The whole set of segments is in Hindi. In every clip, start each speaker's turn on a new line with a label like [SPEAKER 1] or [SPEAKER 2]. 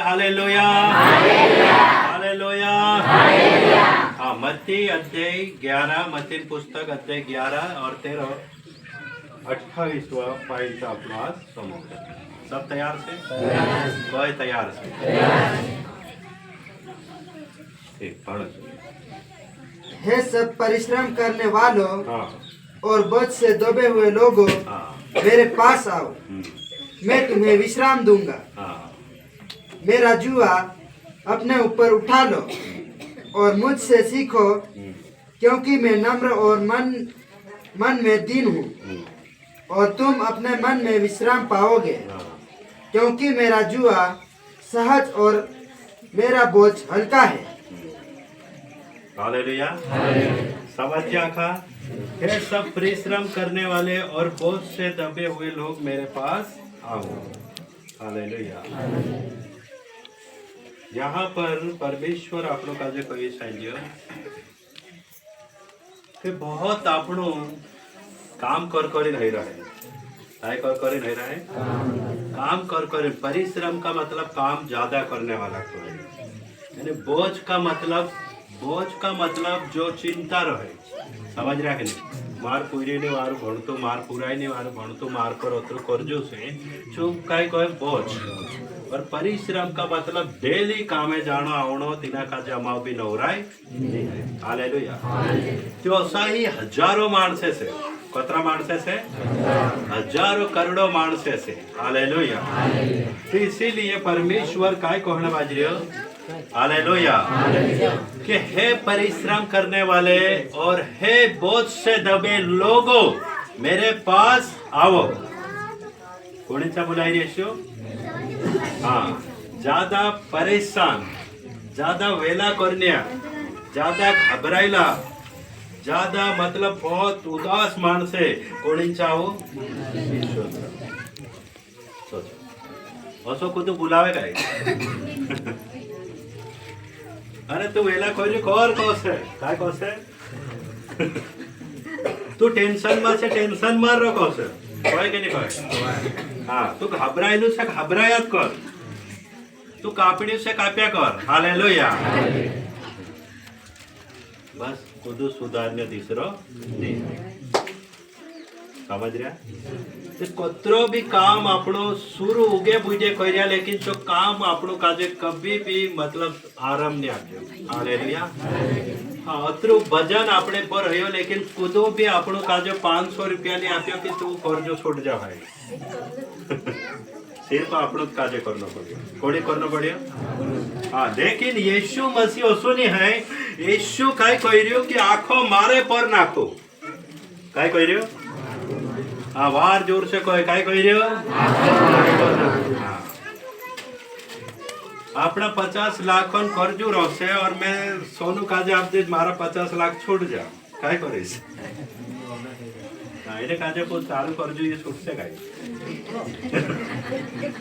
[SPEAKER 1] Hallelujah hallelujah. हाँ, मत्ती अध्याय 11, मत्ती पुस्तक अध्याय 11 और 13 28वां पॉइंट अपना आज समझते हैं। सब तैयार से? कोई तैयार से? ठीक, पढ़ो।
[SPEAKER 2] हे सब परिश्रम करने वालों
[SPEAKER 1] हाँ
[SPEAKER 2] और बोझ से दबे हुए लोगों,
[SPEAKER 1] हाँ
[SPEAKER 2] मेरे पास आओ, मैं तुम्हें विश्राम दूंगा।
[SPEAKER 1] हाँ
[SPEAKER 2] मेरा जुआ अपने ऊपर उठा लो और मुझसे सीखो, क्योंकि मैं नम्र और मन में दीन हूँ, और तुम अपने मन में विश्राम पाओगे। क्योंकि मेरा जुआ सहज और मेरा बोझ हल्का है।
[SPEAKER 1] हालेलुया। समझ आखा? हे सब परिश्रम करने वाले और बोझ से दबे हुए लोग मेरे पास आओ। हालेलुया। यहाँ पर परमेश्वर आपनों का जो कोई चाहिए कि बहुत आपनों काम कर नहीं रहे, नहीं रहे, काम कर परिश्रम का मतलब काम ज्यादा करने वाला को है। यानी बोझ का मतलब जो चिंता रहे, समझ रहा है नहीं? मार पूरी नहीं वार भणतो मार पूराई नहीं वार भणतो मार पर उतर करजो से चुप काय कोई बोझ। और परिश्रम का मतलब डेली कामे जानो आवनो तिना का जमाव भी नवराय नहीं है। हालेलुया। तो असा ही हजारों माणसे से, कतरा माणसे से? हजारों करोड़ों माणसे से। हालेलुया। तो इसीलिए परमेश्वर काय कहना बाजरी हो? हालेलुया कि हे परिश्रम करने वाले और हे बोझ से दबे लोगों मेरे पास आओ। कोणीचा बुलाई रेशो? हाँ, ज्यादा परेशान, ज्यादा वेला करनिया, ज्यादा घबराइला, ज्यादा मतलब बहुत उदास माणसे कोणीचा हो? सोचो असो कुछ बुलावे काय? अरे तू वेला कोई कर कसे काय कसे? तू टेंशन मार रो कसे कहे के नहीं कहे? हाँ, तू घबरायलू से घबरायात कर, तू कापड़ी से काप्या कर। हालेलुया। बस खुद सुधारने तीसरो नहीं। समझ रहा? तो कतरो भी काम आपनो शुरू उगे बुझे करिया, लेकिन जो काम आपनो काजे कभी भी मतलब आराम नहीं आप्यो। हालेलुया। हाँ, अतरू वजन आपने पर रह्यो, लेकिन कुदो भी आपनो काजे 500 रुपया नहीं आप्यो कि तू कर्जो छोड़ जा भाई। सिर्फ आपनो काजे करना पड़ियो। कोड़ी करना पड़ियो? हाँ, लेकिन यीशु मसीह असो नहीं है। यीशु काय कह रही हो कि आंखों मारे पर नाखो। काय कह रही हो? हाँ, वार जोर से कोई काय कह रही हो? अपना 50 लाख कर्जू रहसे और मैं सोनू काजे आप दे मारा 50 लाख छूट जा, काय करीस? इने काजे को चालू कर्जू ये छूट से काय?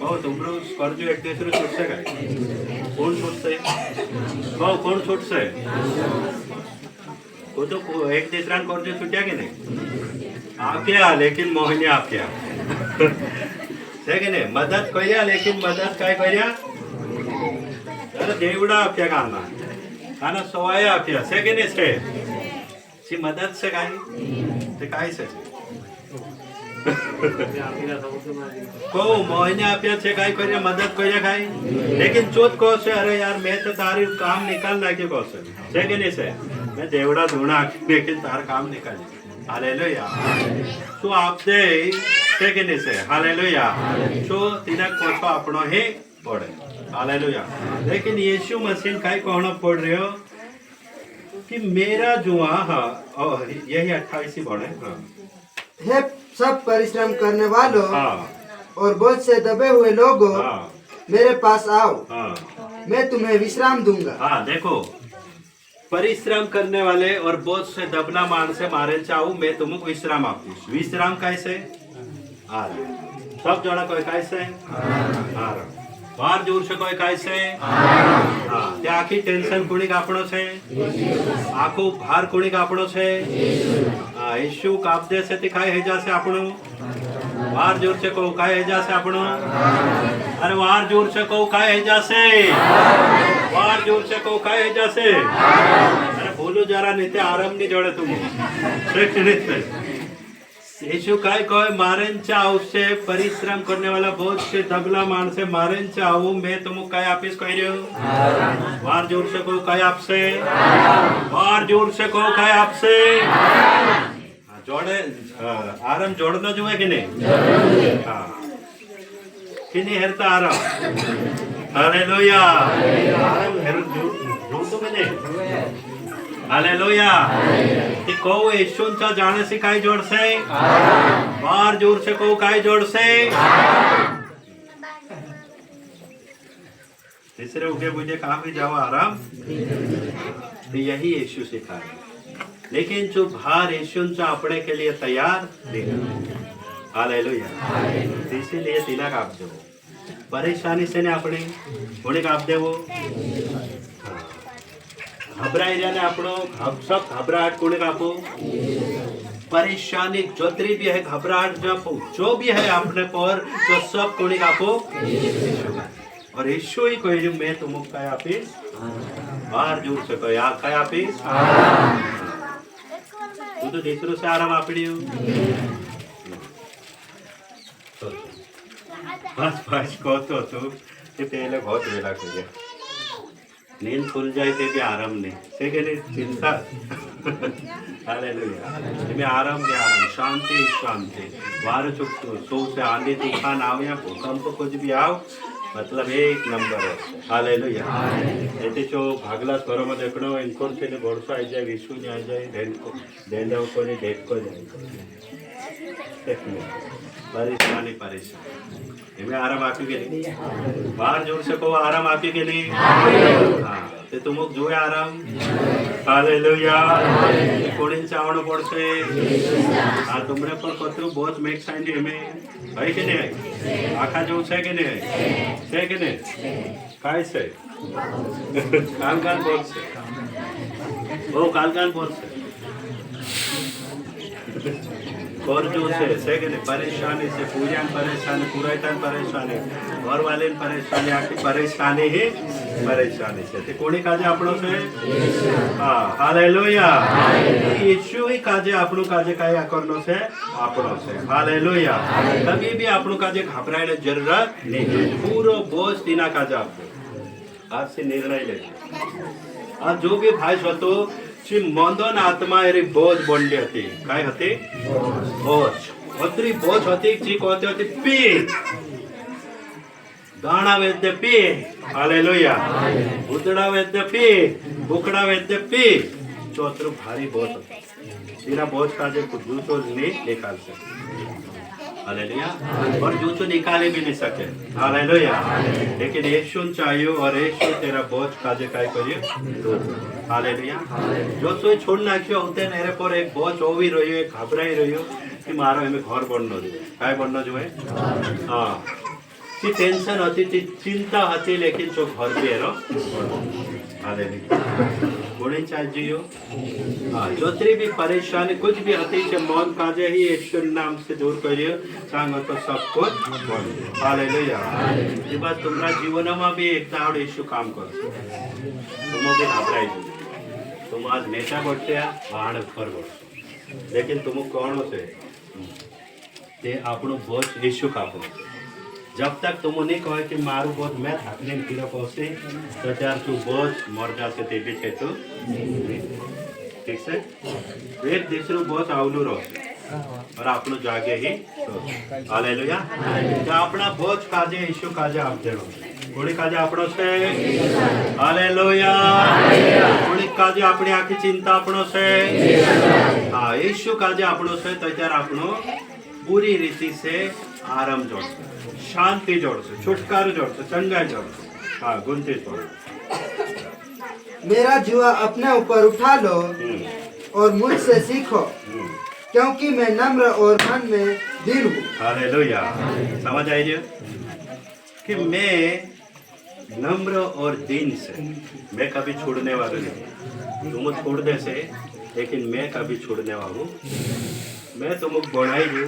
[SPEAKER 1] ओ तुमरो कर्जू एक दूसरे छूट से काय? कौन छूट से? ओ कौन छूट से? वो तो एक दूसरा कर्जू छूटा कि नहीं? आप्या, लेकिन मोहिनी आप्या। है कि नहीं? मदद करिया, लेकिन मदद काय करिया? अरे देवड़ा आप्या खाना सवाया आप्या से कि नहीं से? सी मदद से काय? ते काय से? को मोहिनी आप्या से काय करिया? मदद करिया काय? लेकिन चोट को से अरे यार मैं तो तारी काम निकाल लाके को से कि नहीं से? मैं देवड़ा ढूंढा, लेकिन तार काम निकाल। हालेलुया। तो आप दे से कि नहीं से? हालेलुया। तो तिना कोठो अपनो ही पड़े। हालेलुया। लेकिन यीशु मसीह काय कहना पड़ रहे हो कि मेरा जुआ, हाँ यही 28 बढ़े। हाँ,
[SPEAKER 2] हे सब परिश्रम करने वालों
[SPEAKER 1] हाँ,
[SPEAKER 2] और बोझ से दबे हुए लोगों,
[SPEAKER 1] हाँ,
[SPEAKER 2] मेरे पास आओ,
[SPEAKER 1] हाँ,
[SPEAKER 2] मैं तुम्हें विश्राम दूंगा।
[SPEAKER 1] हाँ, देखो परिश्रम करने वाले और बोझ से दबना मान से मारे चाहूँ, मैं तुमको विश्राम आपू। विश्राम कैसे? सब जना कोई कैसे? बार जोर से कोई कैसे? हाँ, त्या आखी टेंशन कुणी कापणो छे? आखो भार कुणी कापणो छे? यीशु काप दे से ती काय हे जासे आपणो? बार जोर से को काय हे जासे आपणो? अरे वार जोर से कहो काय है जैसे वार जोर से कहो काय है जैसे अरे बोलो जरा नहीं ते आराम नहीं जोड़े तुम यीशु काय कहे मारेंच्या आवश्य परिश्रम करने वाला बहुत से दबला माणसे मारेंच्या आवू मैं तुमको काय आपस कह रही हूँ वार जोर से कहो काय आपसे वार जोर से कहो काय आपसे जोड़े आराम जोड़ना जो है कि नहीं हाँ कि नहीं हेरता आराम हालेलुया आराम हेर जोड़तो की नहीं हालेलुया ते कहो येशूंचा जाण्याचे काय जोडसे वार जोर से कहो काय जोडसे तीसरे उगे बुझे कहा भी जाओ आराम तो यही यीशु सिखाए लेकिन जो भार येशूंचा अपने के लिए तैयार देगा हालेलुया इसीलिए तिला काप दो परेशानी से ने अपने कोणी काप देवो घबराई जाने अपनो सब घबराहट कोणी कापो परेशानी जोतरी भी है घबराहट जो भी है अपने पर तो सब कोणी कापो और यीशु ही कोई जो मैं तुमको काय आपीस बाहर जोर से कोई आ काय आपीस तू तो दूसरों से आराम आपड़ी हो बस को तो ये पहले बहुत वेला कर गया नींद खुल जाए थे भी आराम नहीं से के नहीं चिंता हालेलुया में आराम के आराम शांति शांति वार चुप सो से आंधी तूफान आओ या भूकंप कुछ भी आओ मतलब एक नंबर है हालेलुया ऐसे जो भागला स्वरों में देखना इनको से ने बोर्सा आ जाए विश्व ने आ जाए डेंडा को ने डेट को जाए परेशानी इनमें आराम आपी के लिए बाहर जोर से को आराम आपी के लिए हाँ ते तुम जो है आराम हालेलुया कोणी चावणं पडसे हाँ तुमने पर पत्र बहुत मेक सांगितले हमें है कि नहीं आखा जो है कि नहीं काय से काल बोल से वो काल बोल से और जो से कि नहीं परेशानी से पूजा परेशानी पुरातन परेशानी घर वाले परेशानी आखी परेशानी ही परेशानी से ते कोणी काजे आपणो से हाँ हालेलुया यीशु ही काजे आपणो काजे काय करनो से आपणो से हालेलुया कभी भी आपणो काजे घबराने जरूरत नहीं पूरो बोझ तीना काजे आपको आज से निर्णय ले आज जो भी भाई होतो ची मंदन आत्मा एरी बोझ बनली होती काय होती बोझ अतरी बोझ होती जी कहते होती पी दाणा वैद्य पी हालेलुया उदड़ा वैद्य पी बुकड़ा वैद्य पी चौथरू भारी बोझ होती तेरा बोझ का जो जूतो नहीं निकाल सकते हालेलुया और जूतो निकाले भी नहीं सके हालेलुया लेकिन यीशु चाहिए और यीशु तेरा बोझ काजे काय करियो हालेलुया जो सोई छोड़ नाख्यो होते मेरे पर एक बोझ होवी रह्यो एक घबराई रह्यो कि मारो एमे घर बननो जो काय बननो जो है हां की टेंशन होती थी चिंता होती लेकिन जो घर पे रो हालेलुया कोणी चाहिए हाँ जोतरी भी परेशानी कुछ भी होती है मौत काजे ही यीशु नाम से दूर करियो सांगो तो सब कुछ हालेलुया ये बात तुम्हारा जीवन में भी एक दाड़ यीशु काम करो तुम भी घबराई तुम आज नेता बढ़ते वाहन ऊपर बढ़ो लेकिन तुम कौन से ते आपनो बोझ यीशु कापो जब तक तुम नहीं कहे कि मारू बोझ मैं थाकने कीड़ा पहुंचे तो त्यार तू बोझ मर जाते ते भी थे तू ठीक से एक दूसरो बोझ आवलू रहो और आपनो जागे ही हालेलुया तो अपना बोझ काजे यीशु काजे आप देनो कोणी काजे आपणो से हालेलुया कोणी काजे अपनी आखी चिंता आपणो से हाँ यीशु काजे आपणो से तो त्यार आपनो पूरी रीति से आराम जोड़से शांति जोड़से छुटकारा जोड़से चंगाई जोड़से हाँ गुंती जोड़
[SPEAKER 2] मेरा जुआ अपने ऊपर उठा लो और मुझसे सीखो क्योंकि मैं नम्र और मन में दीन हूँ
[SPEAKER 1] हालेलुया समझ आइए कि मैं नम्र और दीन से मैं कभी छोड़ने वाला नहीं तुम छोड़ दे से लेकिन मैं कभी छोड़ने वाला हूँ मैं तुमको बनाई हूँ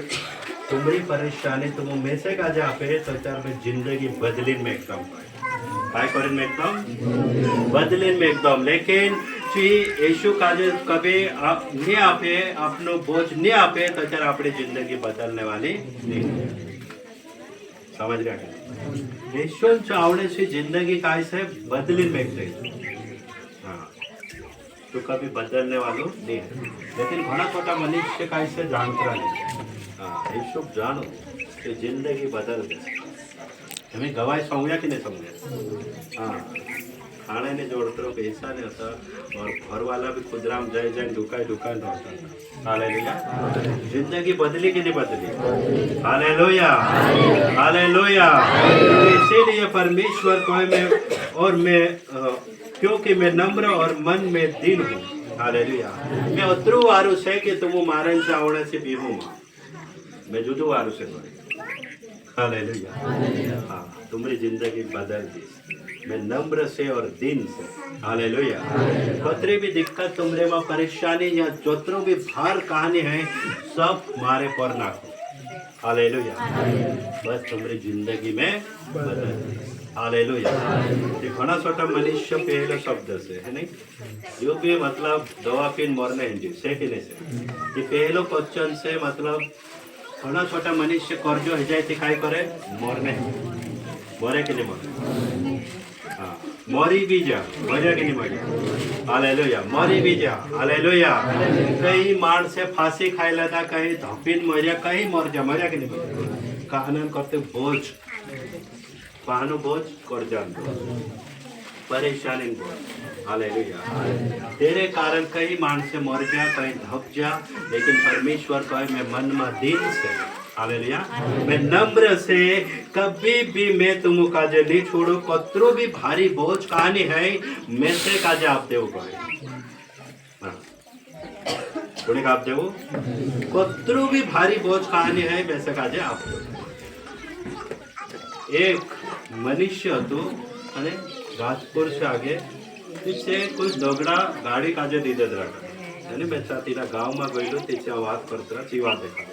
[SPEAKER 1] तुम्हारी परेशानी तुम में से का जा पे तो चार में जिंदगी बदलिन में एकदम काय करें में एकदम बदलिन में एकदम लेकिन ची यीशु काजे कभी आप नहीं आपे अपनो बोझ नहीं आपे तो चार अपनी जिंदगी बदलने वाली नहीं समझ रहा है यीशु चावड़े से जिंदगी काय से बदलिन में एकदम तो कभी बदलने वालों नहीं है लेकिन घना छोटा मनुष्य का इससे जानता नहीं हाँ यीशु जानो कि जिंदगी बदल दे हमें गवाही समझा कि नहीं समझा हाँ खाने ने जोड़ते रहो पैसा नहीं होता और घर वाला भी खुदराम जय जय दुकान रहता हालेलुया जिंदगी बदली कि नहीं बदली हालेलुया हालेलुया इसीलिए परमेश्वर को मैं और मैं क्योंकि मैं नम्र और मन में दीन हूँ हालेलुया मैं उतरू वारू से कि तुम मारन चावड़े से भी हूँ मैं जुदू वारू से हालेलुया हाँ तुम्हारी जिंदगी बदल दी मैं नम्र से और दीन से हालेलुया कोतरी भी दिक्कत तुमरे में परेशानी या जोतरो भी भार कहानी है सब मारे पर नाखो हालेलुया बस तुम्हारी जिंदगी में बदल हालेलुया ये घना छोटा मनुष्य पहले शब्द से है नहीं जो भी मतलब दवा पिन मरने हिंदी से कि नहीं से ये पहलो क्वेश्चन से मतलब घना छोटा मनुष्य कर्जो है जाए काय करे मरने मरे के लिए मरे हाँ मरी भी जा मजा के नहीं मरे हालेलुया मरी भी जा हालेलुया कहीं मार से फांसी खाई लेता कहीं धपिन मजा कहीं मर जा मजा के नहीं मरे कहना करते बोझ पानो बोझ कर जान परेशानी बोझ हालेलुया तेरे कारण कई मानसे मर जा कहीं धप जा लेकिन परमेश्वर कहे मैं मन में दीन से हालेलुया मैं नम्र से कभी भी मैं तुम काजे नहीं छोड़ो कतरो भी भारी बोझ कहानी है मैं से काजे आप देव कहे थोड़े आप देव कतरो भी भारी बोझ कहानी है मैं से काजे आप एक मनुष्य હતો અને રાજપુર से आगे तिचे कोई दगड़ा गाड़ी काजे दीदे रहा અને मैं तीना गांव में गईलो तिचे बात करता चीवा देखा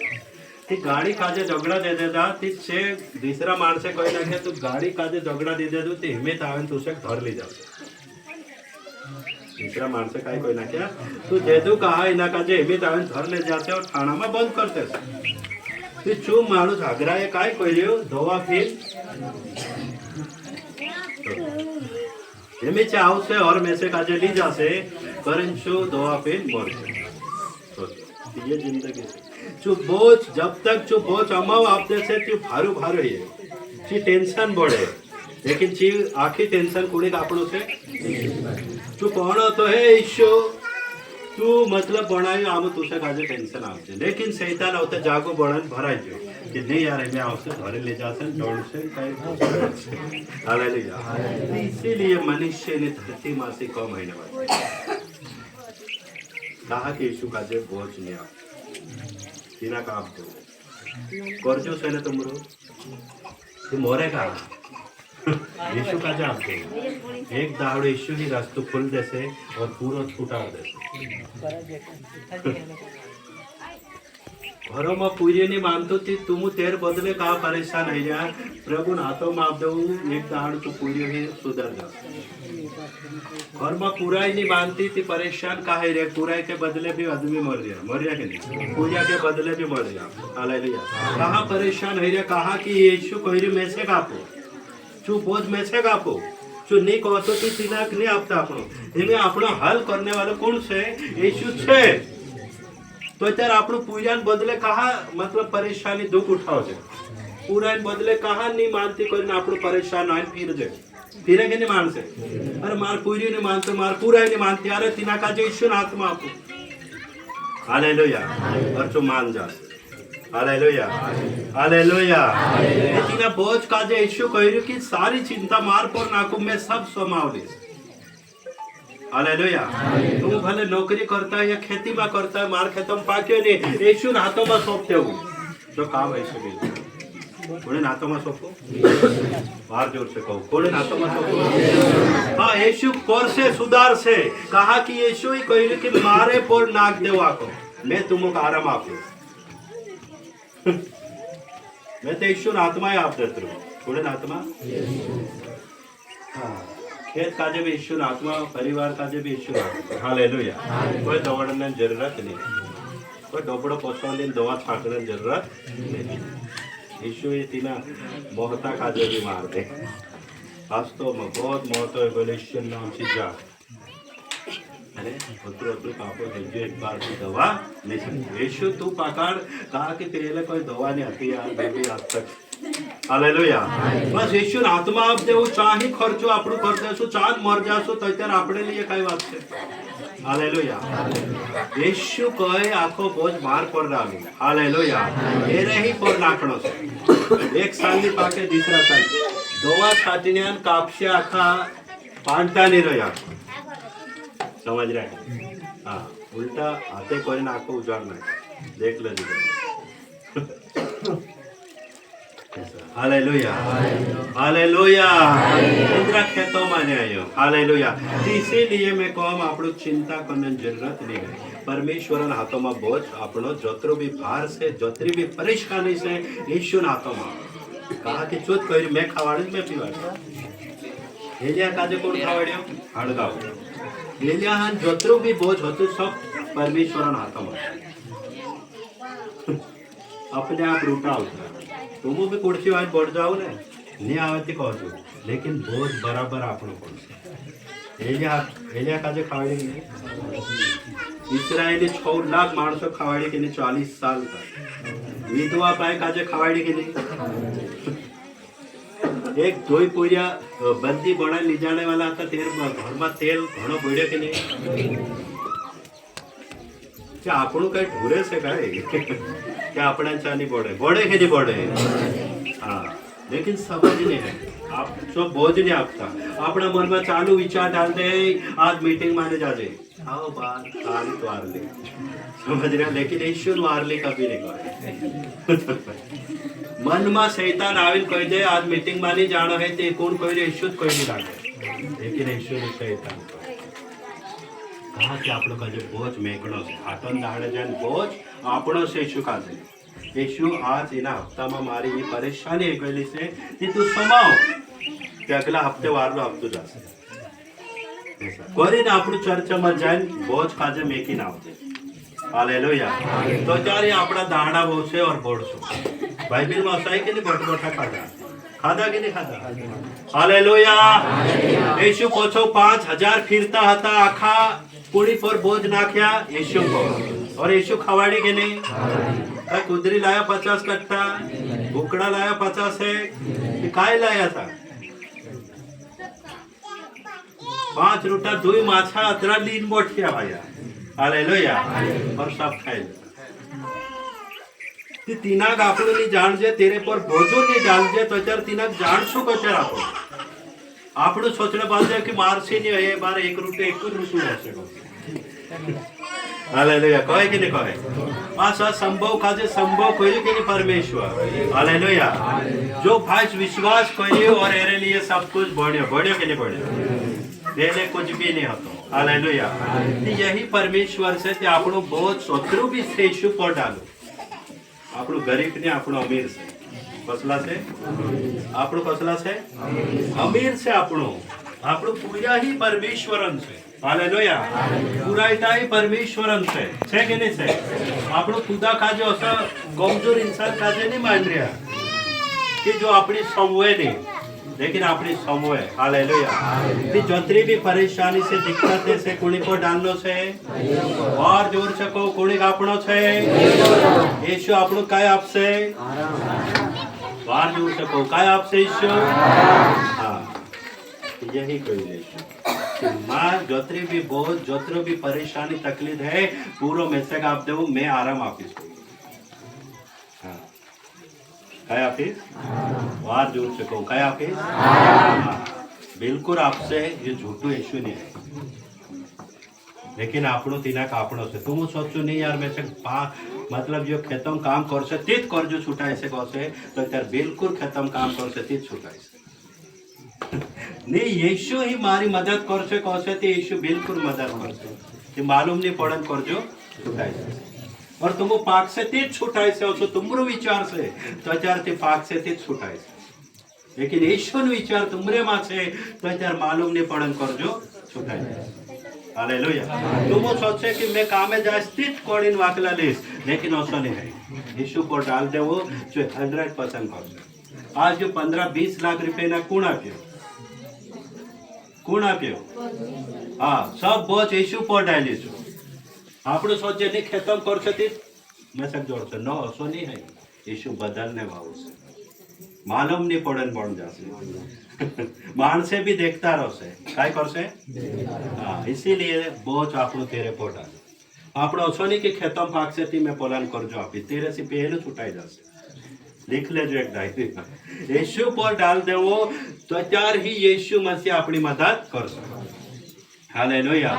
[SPEAKER 1] ती गाड़ी काजे दगड़ा दे देता तिचे दूसरा माणसे कही नाखे तू गाड़ी काजे दगड़ा दे दे ते हिम्मत आवे तुझे घर ले जाते दूसरा माणसे काय कही नाख्या तू जेदू कहा इना काजे हिम्मत आवे घर ले जाते और थाना में बंद करते ते चू माणूस आग्राए काय कहियो दवा फिर हिम्मत आवसे और में से काजे ली जासे करंचो दवा पे मर ये जिंदगी चू बोझ जब तक चू बोझ अमाव आपने से चू भारू भारू है ची टेंशन बढ़े लेकिन ची आखी टेंशन कुड़ी कापड़ों से चू कौन तो है ईशो तू मतलब बनाई आम तुझे काजे टेंशन आवते लेकिन शैतान आवते जागो बढ़न भराई जो कि नहीं यार मैं आवसे घरे ले जाते दौड़ से कहीं हालेलुया इसीलिए मनुष्य ने धरती मां से कम महीने बाद कहा कि यीशु काजे बोझ नहीं आ तीना का आप दो कर्जो से ने तुमरो तू मोरे का यीशु का जाप दो एक दावड़ यीशु ही रास्तों खुल देसे और पूरा छूटा देसे घरों में पूरी नहीं मानतो थी तुम तेर बदले कहा परेशान है यार प्रभु हाथों में आप दो एक दावड़ तो पूरी ही सुधर जा घर में पूरा ही नहीं मानती थी परेशान कहा रे पूरा के बदले भी आदमी मर गया कि नहीं पूजा के बदले भी मर गया हालेलुया कहाँ परेशान है रे कहा कि यीशु कह रही में से कापो चू बोझ में से कापो चू नहीं कहो तो तिनाक नहीं आपता आपनो इमे आपनो हल करने वाला कौन से यीशु छे तो त्यार आपनो पूजान बदले कहा मतलब परेशानी दुख उठाओ जे पूरा बदले कहा नहीं मानती कोई ना आपनो परेशान आइन फिर जे फिर के नहीं मान से अरे मार पूरी नहीं मानते मार पूरा नहीं मानती अरे तिना का जो यीशु आत्मा आपको हालेलुया और चो मान जा हालेलुया हालेलुया इतना बोझ का जे यीशु कहियो कि सारी चिंता मार पर नाको मैं सब समाव ली हालेलुया तुम भले नौकरी करता है या खेती में करता है मार खेतों में पाक्यो नहीं यीशु हाथों में सौंपते हो जो काम है यीशु भी कोने हाथों में सौंपो बाहर जोर से कहो कोने हाथों में सौंपो हाँ यीशु कर से सुधार से कहा कि यीशु ही कहियो कि मारे पर नाक देवा को मैं तुमको आराम आपू मैं तो यीशु आत्मा ही आप देते थोड़े ना आत्मा हाँ खेत काजे भी यीशु आत्मा परिवार काजे भी यीशु आत्मा हालेलुया कोई दौड़ने जरूरत नहीं कोई डोबड़ो पोछने दवा छाटने जरूरत नहीं यीशु ये तीना मोहता काजे भी मार दे वास्तव में बहुत महत्व है बोले ईश्वर नाम चीजा अरे उतरो उतरो पापो जो एक बार की दवा नहीं सकती यीशु तू पकड़ कहा कि तेरे कोई दवा नहीं आती यार बेबी आज तक हालेलुया बस यीशु आत्मा आप दे वो चाहे खर्चो આપણું कर देसु चांद मर जासु तो त्यार આપણે लिए કઈ વાત છે हालेलुया यीशु कहे आखो बोझ मार पर डाली हालेलुया एरे ही पर नाखणो છે एक साल ની પાકે दूसरा साल दवा छाटीने कापशे आखा पांटा नहीं रहा समझ रहे हाँ उल्टा हाथे कोई ना आखो उजाड़ नहीं देख लो हालेलुया हालेलुया इंद्रा खेतों माने आयो हालेलुया इसीलिए मैं कहूँ आपको चिंता करने जरूरत नहीं है परमेश्वर हाथों में बोझ आपनो जोतरो भी भार से जोतरी भी परेशानी से यीशु हाथों में कहा कि चोत कोई मैं खावाड़ी में पीवाड़ी एलिया काजे कोण खावाड़ियो हड़गाव एलिया हां जोतरो भी बोझ होतो सब परमेश्वर हाथों में अपने आप रूटा होता तुम भी कुर्सी आज बढ़ जाओ ना नहीं आवती कहो तो लेकिन बोझ बराबर आपनो पड़े एलिया काजे खावाड़ी नहीं इस्राएली 6 लाख माणसों खावाड़ी के लिए 40 साल तक विधवा पाए काजे खावाड़ी के लिए एक दोई पूरिया बंदी बना ले जाने वाला था तेल घर में तेल घणो बढ़िया के नहीं क्या आपनो कई ढूरे से काय क्या अपना चानी बढ़े बढ़े के नहीं बढ़े हाँ लेकिन समझ नहीं है आप सब बोझ नहीं आपका अपना मन में चालू विचार डाल दे आज मीटिंग माने जा दे आओ बात सारी तो आर ले समझ रहे लेकिन ईश्वर मार ले कभी नहीं करे मन में शैतान आविल कह दे आज मीटिंग मानी जानो है ते कौन कोई ईश्वर कोई नहीं लागे लेकिन ईश्वर शैतान कहा कि आप लोग का जो बोझ मेकड़ो से हाथन दाड़े जन बोझ आपनो से यीशु का दे यीशु आज इना हफ्ता में मारी ये परेशानी एक वेली से कि तू समाओ कि अगला हफ्ते वार लो अब तू जा कोरी ना आपनु चर्चा में जाए बोझ काजे मेकी ना होते हालेलुया तो चारे अपना दाड़ा बोसे और बोड़सो बाइबल में असाई के नहीं बोटा खादा कि नहीं खादा हालेलुया यीशु पोछो 5000 फिरता हता आखा पुड़ी पर बोझ नाख्या यीशु को और यीशु खवाड़ी के नहीं कुदरी लाया 50 कट्टा बुकड़ा लाया 50 है काय लाया था 5 रूटा 2 माछा अतरा लीन मोठिया भाया हालेलुया और सब खाए ती तीनाक आपने नहीं जान जे तेरे पर बोझो नहीं डाल जे तो चर तीनाक जान सो को चर आपने सोचने बात कि मारसी नहीं है बार एक रूटू ऐसे को हालेलुया कहे कि नहीं कहे आशा संभव काजे संभव कोई कि नहीं परमेश्वर हालेलुया जो भाई विश्वास करे और एरे लिए सब कुछ बढ़िया बढ़िया कि नहीं बढ़िया देने कुछ भी नहीं होता हालेलुया यही परमेश्वर से ते आपनो बहुत शत्रु भी यीशु पर डालो आपनो गरीब ने आपनो अमीर से कसला से आपनो कसला से अमीर से आपनो आपनो पूरा ही परमेश्वरन से हालेलुया पूरा ही परमेश्वरन से छे के नहीं से आपनो खुदा का जो ऐसा कमजोर इंसान का नहीं मान रहा कि जो अपनी समूह नहीं लेकिन अपनी समूह है हालेलुया कि जोतरी भी परेशानी से दिक्कत है से कुणी को डालनो से और जोर से को कुणी आपनो से यीशु आपनो काय आपसे बार जोर से को काय आपसे यीशु हां यही कोई यीशु मां जोतरी भी बहुत जोतरो भी परेशानी तकलीफ है पूरा मैसेज आप दो मैं आराम ऑफिस हां काय ऑफिस बार जोर से को काय ऑफिस बिल्कुल आपसे ये झूठो यीशु नहीं है लेकिन आपनो तीना कापड़ो से तुम सोचो नहीं यार मैं से मतलब जो खेतम काम कर से तीत कर जो छुटाई से कसे तो यार बिल्कुल खेतम काम कर से तीत छुटाई से नहीं यीशु ही मारी मदद कर से कसे ते यीशु बिल्कुल मदद कर से कि मालूम नहीं पड़न कर जो छुटाई से और तुम पाक से तीच छुटाय से असो तुमरो विचार से तो त्यार ते पाक से तीच छुटाय से लेकिन ईश्वर विचार तुमरे में छे तो त्यार मालूम नहीं पड़न करजो छुटाय जाए हालेलुया तुम सोचे कि मैं कामे जाए स्थित कोडिन वाकला लेस लेकिन असो नहीं है यीशु पर डाल देवो जो 100% करसे आज जो 15-20 लाख रुपए ना कोण आप्यो हाँ सब बोझ यीशु पर डाली छो આપણું સોચે નહીં ખેતમ કરશે તે મેસક જોડશે નો હસો નહીં है यीशु बदलने वाला છે मालूम नहीं पड़न बन जासे मानसे भी देखता रहશે काय करશે हाँ इसीलिए बोझ આપણું तेरे पर डाल આપણો હસો નહીં કે ખેતમ પાકશે તે मैं પોલાન કરજો આપી तेरे से पहले छुटाई जाશે लिख लेजो एक डायरी यीशु पर डाल देवो तो त्यार ही यीशु मसीह अपनी मदद करશે हालेलुया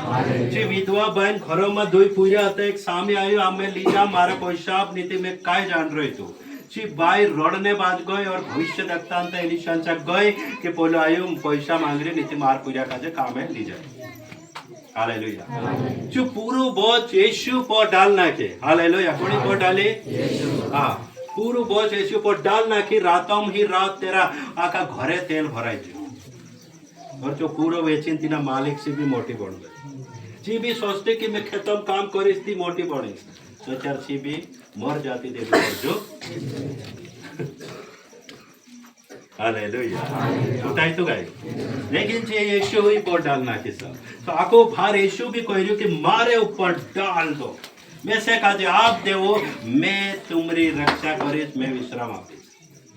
[SPEAKER 1] जी विधवा बहन घरों में धोई पूजा था एक सामे आयो आमे लीजा मारा पैसा नीति में काय जान रही तू जी बाई रोडने बाद गए और भविष्य देखता एलिशा गए कि बोलो आयो पैसा मांग रही नीति मार पूजा का जे काम है लीजा हालेलुया जो पूरो बोझ यीशु पर डाल नाखे हालेलुया कोनी पर डाले हाँ पूरो बोझ यीशु पर डाल नाखी रातों ही रात तेरा आका घरे तेल भराई जो और जो पूरा वेचिन तीना मालिक से भी मोटी बन गई जी भी सोचते कि मैं खेतों में काम करी थी मोटी बनी तो चर्ची भी मर जाती थी जो हालेलुया उठाई तो गए लेकिन जे यीशु ही पर डालना कि सब तो आको भार यीशु भी कह रही कि मारे ऊपर डाल दो मैं से कहा आप देवो मैं तुम्हारी रक्षा करीश मैं विश्राम आपीश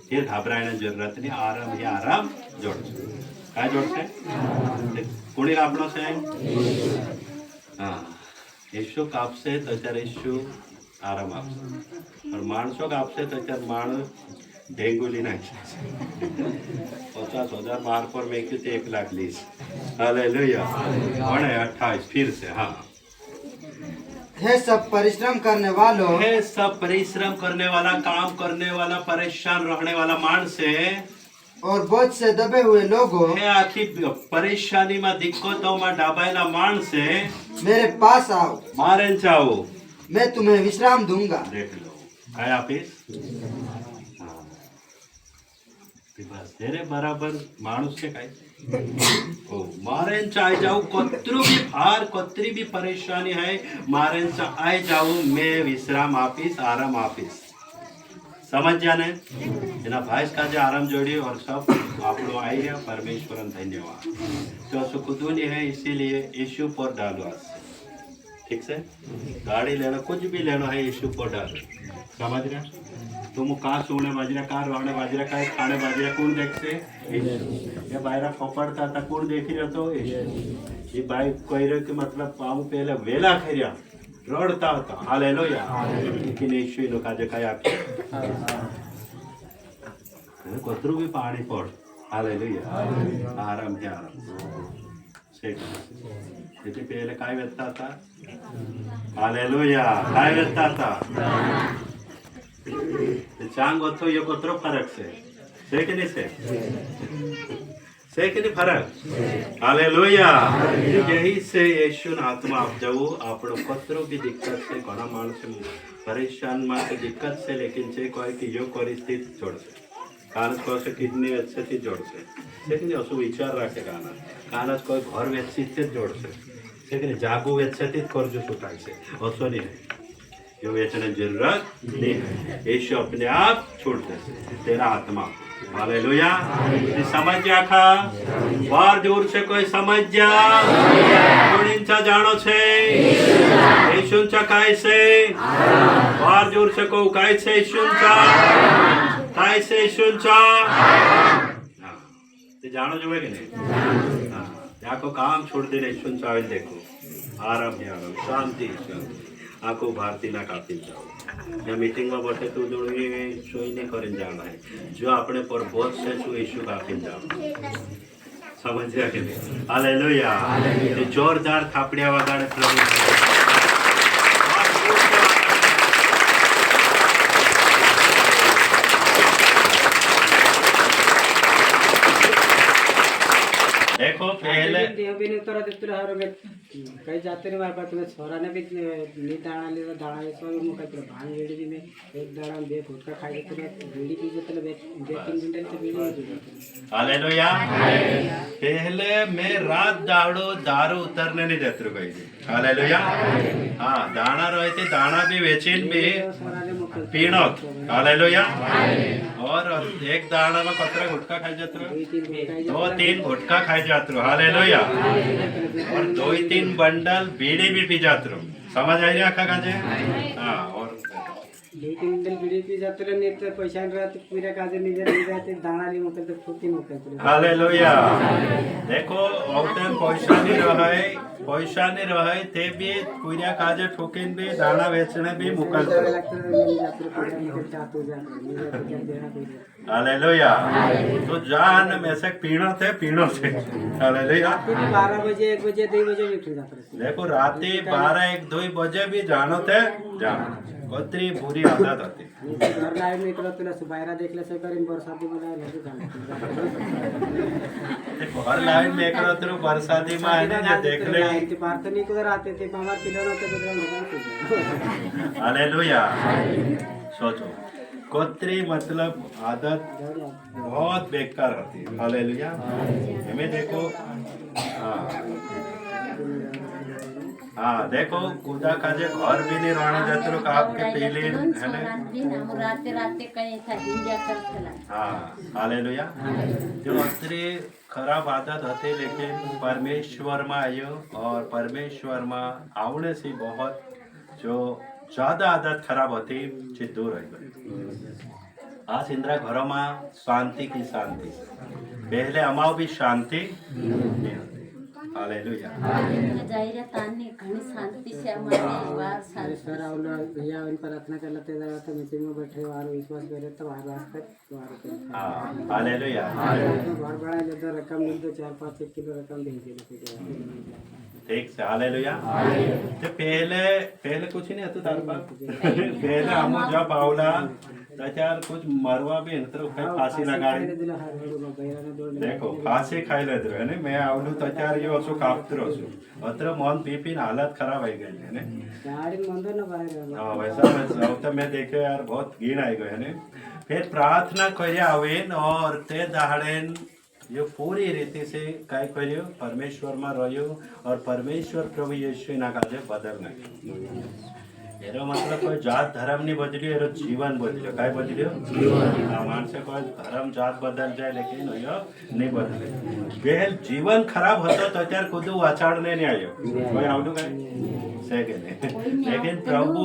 [SPEAKER 1] फिर घबराने जरूरत नहीं आराम ही आराम जोड़ काय जोड़શે કોણી આપણો છે હા યીશુ કાપશે તો ત્યારે યીશુ આરામ આપશે और માણસો કાપશે તો ત્યારે માણસ ડેંગુલી નાખશે 50,000 मार पर मैं क्यों 1 लाख लीस हालेलुया 28 फिर से हाँ
[SPEAKER 2] हे सब परिश्रम करने वालों
[SPEAKER 1] हे सब परिश्रम करने वाला काम करने वाला परेशान रहने वाला मानस है
[SPEAKER 2] और बोझ से दबे हुए लोगों
[SPEAKER 1] हे आखी परेशानी में दिक्कतों में डाबायला मानस है
[SPEAKER 2] मेरे पास आओ
[SPEAKER 1] मारे जाओ
[SPEAKER 2] मैं तुम्हें विश्राम दूंगा
[SPEAKER 1] देख लो काय आपीस हाँ बस तेरे बराबर मानुष के काय ओ मारेन चाय जाओ कतरू भी भार कतरी भी परेशानी है मारेन चाय जाओ मैं विश्राम आपीस आराम आपीस समझ जाने एना भाई का जो आराम जोड़ी और सब आप लोग आई रहे परमेश्वर धन्यवाद तो असो खुद नहीं है इसीलिए यीशु पर डालो आज ठीक से गाड़ी लेना कुछ भी लेना है यीशु पर डालो समझ रहे तुम कहाँ सोने बाजरा कहाँ रोने बाजरा कहाँ खाने बाजरा कौन देख से ये बायरा पकड़ता था कौन देख रहा तो ये भाई कह रहे कि मतलब पाऊ पहले वेला खरिया रड़ता था हालेलुया लेकिन यीशु नो काजे काय आपके कतरू भी पानी पड़ हालेलुया आराम है आराम से इतने पहले काय वेचता था हालेलुया काय वेचता था चांग तो ये कतरो फरक से कि नहीं से कि नहीं फरक हालेलुया यही से यीशु आत्मा आप जाओ आपड़ो कतरो भी दिक्कत से घना मानस परेशान में दिक्कत से लेकिन से कहे कि यो परिस्थिति जोड़ से कानस कह से किडनी अच्छे थी जोड़ से कि असु विचार रखे कानस कहे घर वेची थे जोड़ से कि जागू वेचे थी कर्ज सुटाई से असो नहीं है जो वेचने जरूरत नहीं है यीशु अपने आप छोड़ दे तेरा आत्मा हालेलुया समझ जा खा बार जोर से कोई समझ जा कोणींचा जानो छे यीशुंचा काय से बार जोर से को काय से यीशुंचा काय से यीशुंचा ते जानो जोवे के नहीं हां याको काम छोड़ दे यीशुंचा आवे देखो आराम है आराम शांति शांति आको भारती ना कापी जाओ या मीटिंग में बैठे तो जो सोई नहीं करें जाना है जो अपने पर बहुत से सु इशू कापी जाओ समझ गया कि नहीं हालेलुया जोरदार थापड़िया वगाड़े प्रभु देखो पहले
[SPEAKER 3] देवबीने उत्तर देते रहा रे कई जाते रे मार तुम्हें छोरा ने भी नी दाना ले दाना ये सब मु कई भांग बेड़ी भी में एक दाना दे फुटका खाई देते रे बेड़ी पी देते रे दे 3 दिन से बेड़ी
[SPEAKER 1] हालेलुया। पहले मैं रात दाड़ो दारू उतरने नहीं देते कही हालेलुया। हाँ दाना रहते दाना भी वेचिन भी पीणो हालेलुया। और एक दाना में कतरा गुटखा खाई जाते रहो 2-3 गुटखा खाई जाते रहो हालेलुया। और 2-3 बंडल बीड़ी भी पी जाते रहो समझ आई रहा आखा काजे। हाँ और
[SPEAKER 3] 2-3 दिन बीड़ी पी जाते रे नहीं तो पैसा नहीं रहते पूरा काजे नहीं रहते दाना ली मतलब तो फुटी मुकते
[SPEAKER 1] हालेलुया। देखो औते पैसा नहीं रहे थे भी पूरा काजे ठोकिन भी दाना बेचने भी मुकल हालेलुया। तो जान में से पीणो थे हालेलुया।
[SPEAKER 3] 12 बजे 1 बजे 2 बजे उठ जाते
[SPEAKER 1] देखो राती 12-1-2 बजे भी जानो थे जानो कतरी बुरी आदत होती
[SPEAKER 3] घर लाइन निकलो तुला सुबायरा देखले से करीन बरसाती बनाए नहीं
[SPEAKER 1] घर लाइन में करो तो बरसाती में आने जो देख ले
[SPEAKER 3] के पार तो नहीं कुछ आते थे हमारे पिलर होते तो
[SPEAKER 1] हालेलुया। सोचो कतरी मतलब आदत बहुत बेकार होती है हालेलुया। हमें देखो हाँ देखो खुदा का जे घर भी नहीं रहने देते लोग आपके पहले है ना हाँ हालेलुया। जो अतरी खराब आदत होते लेकिन परमेश्वर में आयो और परमेश्वर में आवने से बहुत जो ज्यादा आदत खराब होती चे दूर है। आज इंदिरा घरों में शांति की शांति पहले अमाओ भी शांति नहीं होती हालेलुया।
[SPEAKER 4] जायरा ताने घणी शांति से हमारे बार शांति
[SPEAKER 3] सर आवला भैया उन प्रार्थना कर लेते जरा तो मीटिंग में बैठे और विश्वास करे तो हर रास्ते द्वार
[SPEAKER 1] हाँ हालेलुया।
[SPEAKER 3] घर बड़ा ज्यादा रकम मिल तो 4-5 किलो रकम दे दे
[SPEAKER 1] ठीक से हालेलुया। तो पहले कुछ नहीं होता तार पास पहले हम जब आवला त्याच्यार कुछ मरवा भी तो फांसी लगाड़ी देखो फांसी खाई लेते है ने मैं आवलू त्याच्यार यो असो कापतो असो अत्र मन पीपीन हालत खराब आई गई है ने
[SPEAKER 3] गाड़ी मंदो न बाहर
[SPEAKER 1] हां वैसा तो मैं देखे यार बहुत घिन आई गई है ने फिर प्रार्थना करे आवेन और ते दाहड़ेन यो पूरी रीति से काय करियो परमेश्वर में रहियो और परमेश्वर प्रभु यीशु ना काजे बदल नाख्यो एरो मतलब कोई जात धर्म नहीं बदलियो एरो जीवन बदलियो काय बदलियो जीवन मानसे कोई धर्म जात बदल जाए लेकिन यो नहीं बदले बेल जीवन खराब होतो तो त्यार खुद वाचाड़ने नहीं आयो कोई आवडू काय लेकिन प्रभु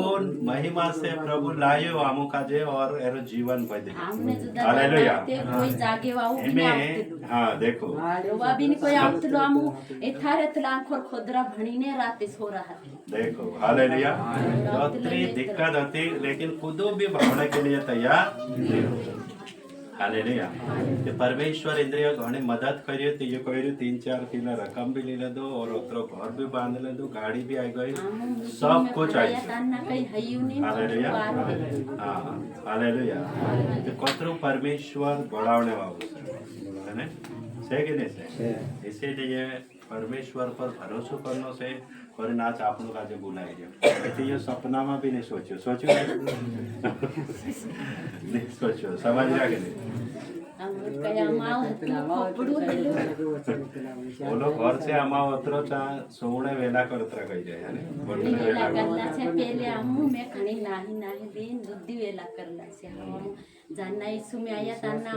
[SPEAKER 1] महिमा से प्रभु लायो आमो काजे और एरो जीवन बदले हालेलुया।
[SPEAKER 4] कोई जागे वाऊ
[SPEAKER 1] हाँ देखो
[SPEAKER 4] वा भी कोई आवतलो आमो एथारे तलांखोर खोदरा भणीने राते सो रहा
[SPEAKER 1] देखो हालेलुया। उतनी दिक्कत होती लेकिन खुद भी भावना के लिए तैयार नहीं होता हालेलुया। तो परमेश्वर इंद्रिय घणी मदद करियो तो ये कहियो 3-4 किलो रकम भी ले दो और उतरो घर भी बांध ले दो गाड़ी भी आई गई सब कुछ आई हालेलुया। हाँ हालेलुया। तो कतरो परमेश्वर बढ़ाने वाला है ना से कि नहीं से इसीलिए परमेश्वर पर भरोसा करने से और नाच आप लोग आज बुलाए जाओ तो ये सपना में भी नहीं सोचो नहीं सोचो समझ रहा कि नहीं बोलो घर से आमा उतरो चा सोने वेला करतरा कही जाए है ना बोलने वेला
[SPEAKER 4] करला से पहले हमू में खणी नाही दिन दुद्धी वेला करला से हम जानना इसु में आया ताना